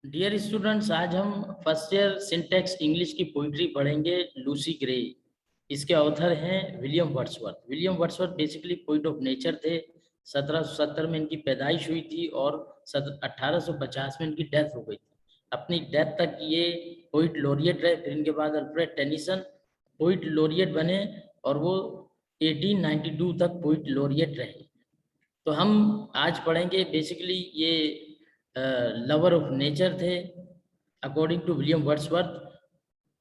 Dear students, आज हम first year syntax English की पोइट्री पढ़ेंगे। लूसी ग्रे, इसके ऑथर हैं William Wordsworth. William Wordsworth basically poet of nature थे। 1770 में इनकी पैदाइश हुई थी और 1850 में इनकी डेथ हो गई थी। अपनी डेथ तक ये पोइट लॉरिएट रहे। फिर इनके बाद अल्फ्रेड टेनिसन पोइट लॉरिएट बने और वो 1892 तक पोइट लॉरिएट रहे। तो हम आज पढ़ेंगे। बेसिकली ये लवर ऑफ नेचर थे। अकॉर्डिंग टू विलियम वर्ड्सवर्थ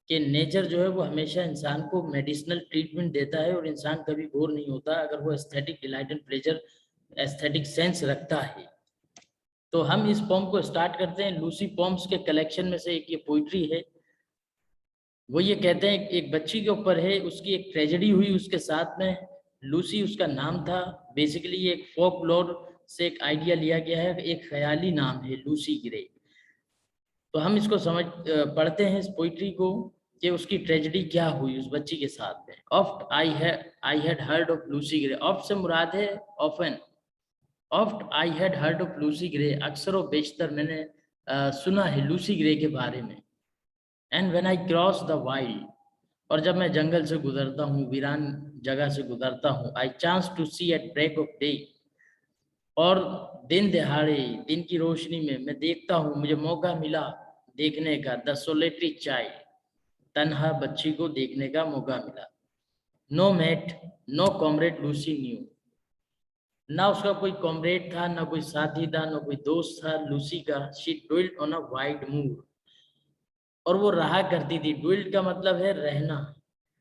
कि नेचर जो है वो हमेशा इंसान को मेडिसिनल ट्रीटमेंट देता है और इंसान कभी बोर नहीं होता अगर वो aesthetic delight and pleasure, aesthetic sense रखता है। तो हम इस पोम को स्टार्ट करते हैं। लूसी पोम्स के कलेक्शन में से एक ये पोइट्री है। वो ये कहते हैं एक बच्ची के ऊपर है, उसकी एक ट्रेजेडी हुई उसके साथ में। लूसी उसका नाम था। बेसिकली ये एक फोक लोर से एक आइडिया लिया गया है, एक ख्याली नाम है लूसी ग्रे। तो हम इसको पढ़ते हैं इस पोइट्री को कि उसकी ट्रेजेडी क्या हुई उस बच्ची के साथ में। Oft I had heard of Lucy grey. Oft से मुराद है often. Oft I had heard of Lucy grey, अक्सर व बेशतर मैंने सुना है लूसी ग्रे के बारे में। And when I cross the wild, और जब मैं जंगल से गुजरता हूँ, वीरान जगह से गुजरता हूँ, I chance to see at break of day, और दिन दिहाड़े दिन की रोशनी में मैं देखता हूँ, मुझे मौका मिला देखने का, द सोलेटरी चाइल्ड, तन्हा बच्ची को देखने का मौका मिला। No mate no comrade Lucy knew, ना उसका कोई कॉमरेड था, ना कोई साथी था, ना कोई दोस्त था लूसी का। She dwelt on a wide moor, और वो रहा करती थी। ड्वेल्ड का मतलब है रहना।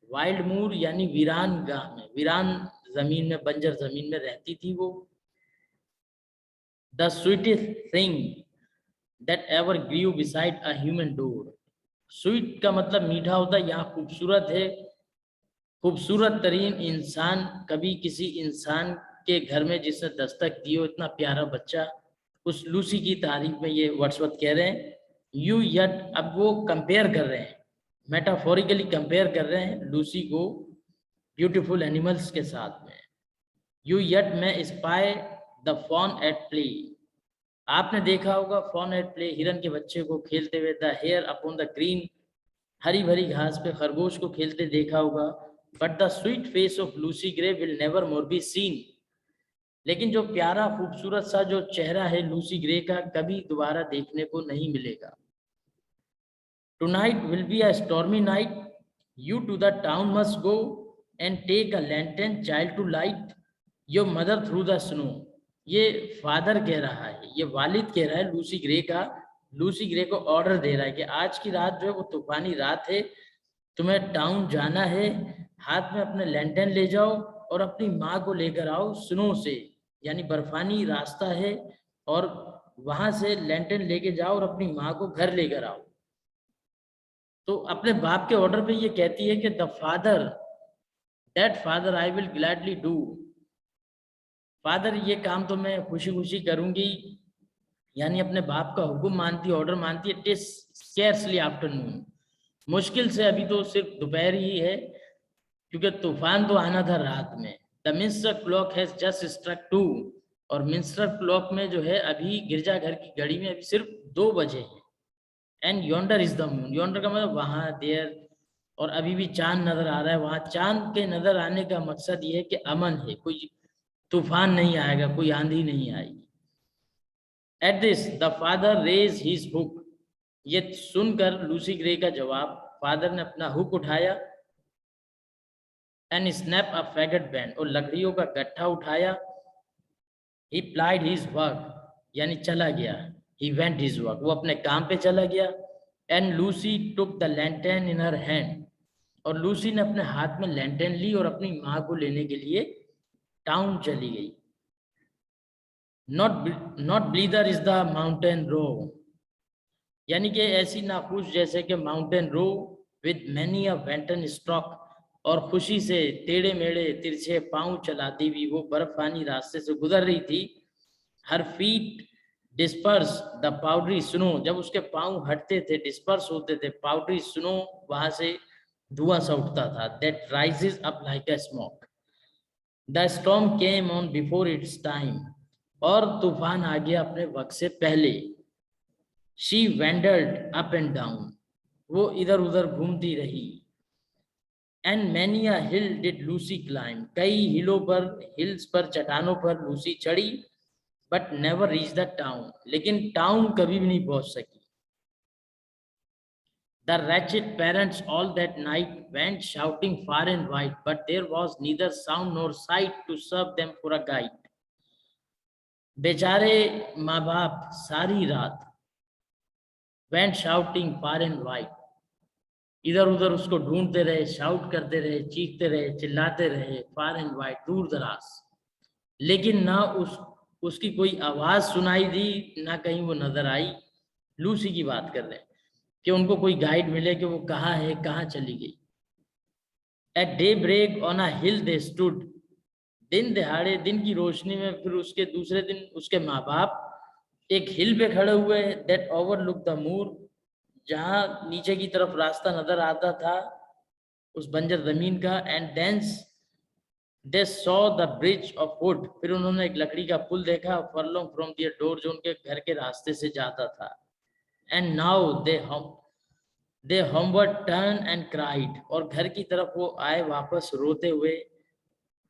वाइल्ड मूर यानी वीरान गाह में, वीरान जमीन में, बंजर जमीन में रहती थी वो। The sweetest thing that ever grew beside a human door. Sweet का मतलब मीठा होता है, यहाँ खूबसूरत है। खूबसूरत तरीन इंसान कभी किसी इंसान के घर में जिसने दस्तक दी हो, इतना प्यारा बच्चा, उस लूसी की तारीफ में ये वर्ड्सवर्थ कह रहे हैं। यू यट, अब वो कंपेयर कर रहे हैं, मेटाफोरिकली कंपेयर कर रहे हैं लूसी को ब्यूटीफुल एनिमल्स के साथ में। You yet may spy the fawn at play, आपने देखा होगा फॉन एट प्ले, हिरन के बच्चे को खेलते हुए। The hare upon the green, हरी भरी घास पे खरगोश को खेलते देखा होगा। But the sweet face of Lucy Gray will never more be seen, लेकिन जो प्यारा खूबसूरत सा जो चेहरा है लूसी ग्रे का, कभी दोबारा देखने को नहीं मिलेगा। Tonight will be a stormy night, you to the town must go and take a lantern child to light your mother through the snow. ये फादर कह रहा है, ये वालिद कह रहा है लूसी ग्रे का। लूसी ग्रे को ऑर्डर दे रहा है कि आज की रात जो है वो तूफानी रात है, तुम्हें टाउन जाना है, हाथ में अपने लैंटर्न ले जाओ और अपनी माँ को लेकर आओ स्नो से, यानी बर्फानी रास्ता है, और वहां से लैंटर्न लेके जाओ और अपनी माँ को घर लेकर आओ। तो अपने बाप के ऑर्डर पे ये कहती है कि the father, that father I will gladly do, father ये काम तो मैं खुशी खुशी करूंगी, यानी अपने बाप का हुक्म मानती है, ऑर्डर मानती है। टिस स्केर्सली आफ्टरनून, मुश्किल से अभी तो सिर्फ दोपहर ही है, क्योंकि तूफान तो आना था रात में। The minster clock has just struck 2, और मिन्स्टर क्लॉक में जो है अभी गिरजाघर की घड़ी में अभी सिर्फ 2 बजे हैं। And yonder is the moon, yonder का मतलब वहां, देयर, और अभी भी चांद नजर आ रहा है वहां। चांद के नजर आने का मकसद ये है कि अमन है, कोई तूफान नहीं आएगा, कोई आंधी नहीं आएगी। At this the father raise his hook, ये सुनकर लूसी ग्रे का जवाब, फादर ने अपना हुक उठाया। एंड स्नैप अ फैगट बैंड, और लकड़ियों का गट्ठा उठाया। ही प्लाइड हिज वर्क, यानी चला गया। ही वेंट हिज वर्क, वो अपने काम पे चला गया। And Lucy took the lantern in her hand, और लूसी ने अपने हाथ में लैंटर्न ली और अपनी माँ को लेने के लिए टाउन चली गई। Not blither is the mountain roe, यानी कि ऐसी नाखुश जैसे कि mountain roe, with many a wanton stroke, और खुशी से टेढ़े मेढ़े तिरछे पांव चलाती हुई वो बर्फानी रास्ते से गुजर रही थी। Her feet disperse the powdery snow, जब उसके पांव हटते थे, डिस्पर्स होते थे, पाउडरी स्नो, वहां से धुआं सा उठता था। That rises up like a smoke, the storm came on before it's time, और तूफान आ गया अपने वक्त से पहले। She wondered up and down, वो इधर उधर घूमती रही। And many a hill did Lucy climb, कई हिल्स पर चट्टानों पर लूसी चढ़ी। But never reach the town, लेकिन टाउन कभी भी नहीं पहुंच सकी। The wretched parents all that night went shouting far and wide, but there was neither sound nor sight to serve them for a guide. बेचारे माँ बाप सारी रात went shouting far and wide, इधर उधर उसको ढूंढते रहे, शाउट करते रहे, चीखते रहे, चिल्लाते रहे, फार एंड वाइड, दूर दराज, लेकिन ना उसकी कोई आवाज सुनाई दी, ना कहीं वो नजर आई। लूसी की बात कर रहे हैं कि उनको कोई गाइड मिले कि वो कहाँ है, कहाँ चली गई। At daybreak on a hill they stood, दिन दहाड़े, दिन की रोशनी में, फिर उसके दूसरे दिन उसके माँ बाप एक हिल पे खड़े हुए, दैट ओवरलुक द मूर, जहाँ नीचे की तरफ रास्ता नजर आता था उस बंजर जमीन का। And thence they saw the bridge of wood, फिर उन्होंने एक लकड़ी का पुल देखा, फरलोंग फ्रॉम दियर डोर, जो उनके घर के रास्ते से जाता था। And now they homeward turn and cried, और घर की तरफ वो आए वापस रोते हुए।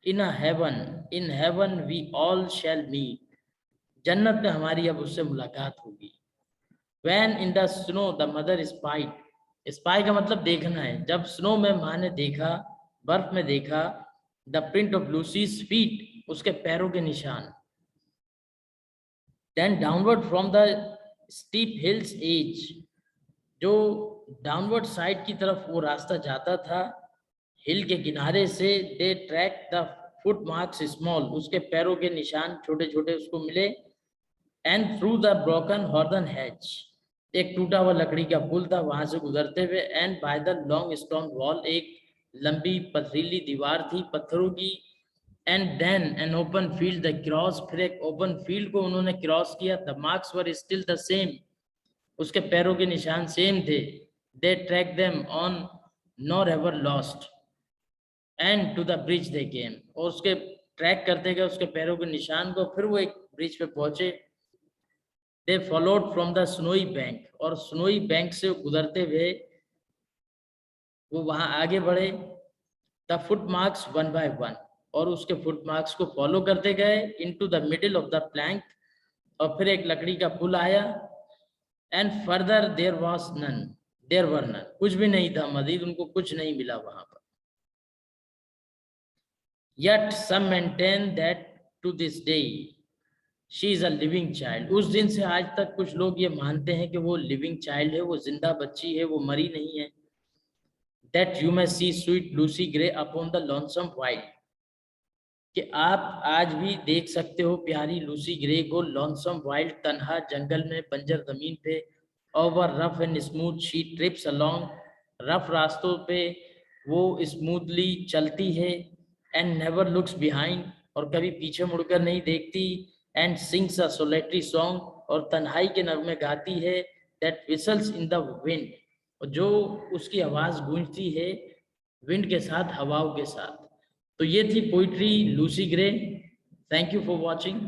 In heaven we all shall meet, जन्नत में हमारी अब उससे मुलाकात होगी। When in the snow the mother spied, spy का मतलब देखना है, जब स्नो में माँ ने देखा, बर्फ में देखा, the print of Lucy's feet, उसके पैरों के निशान। Then downward from the steep hill's edge, जो डाउनवर्ड साइड की तरफ वो रास्ता जाता था हिल के किनारे से, they track the footmarks small, उसके पैरों के निशान छोटे छोटे उसको मिले। एंड थ्रू द ब्रोकन हॉर्दन हैच, एक टूटा हुआ लकड़ी का पुल था, वहां से गुजरते हुए। And by the long stone wall, एक लंबी पथरीली दीवार थी पत्थरों की। And then an open field they crossed, फिर एक ओपन फील्ड को उन्होंने क्रॉस किया। The marks were still the same, उसके पैरों के निशान सेम थे। They track them on nor ever lost, and to the bridge they came, और उसके ट्रैक करते गए उसके पैरों के निशान को, फिर वो एक ब्रिज पे पहुंचे। They followed from the snowy bank, और स्नोई बैंक से गुजरते हुए वो वहां आगे बढ़े। The footmarks one by one, और उसके फुट मार्क्स को फॉलो करते गए into the middle of the plank, और फिर एक लकड़ी का पुल आया। And further there were none, कुछ भी नहीं था मजीद, उनको कुछ नहीं मिला वहां पर। Yet some maintain that to this day she is a living child, उस दिन से आज तक कुछ लोग ये मानते हैं कि वो लिविंग चाइल्ड है, वो जिंदा बच्ची है, वो मरी नहीं है। That you may see sweet Lucy Gray upon the lonesome wild, कि आप आज भी देख सकते हो प्यारी लूसी ग्रे को लॉन्सम वाइल्ड, तन्हा जंगल में, बंजर जमीन पे। Over rough and smooth she trips along, rough रास्तों पे वो स्मूथली चलती है। एंड नेवर लुक्स बिहाइंड, और कभी पीछे मुड़कर नहीं देखती। And sings a solitary song, और तन्हाई के नगमे गाती है। That whistles in the wind, और जो उसकी आवाज गूंजती है विंड के साथ, हवाओं के साथ। तो ये थी poetry Lucy grey. Thank you for watching.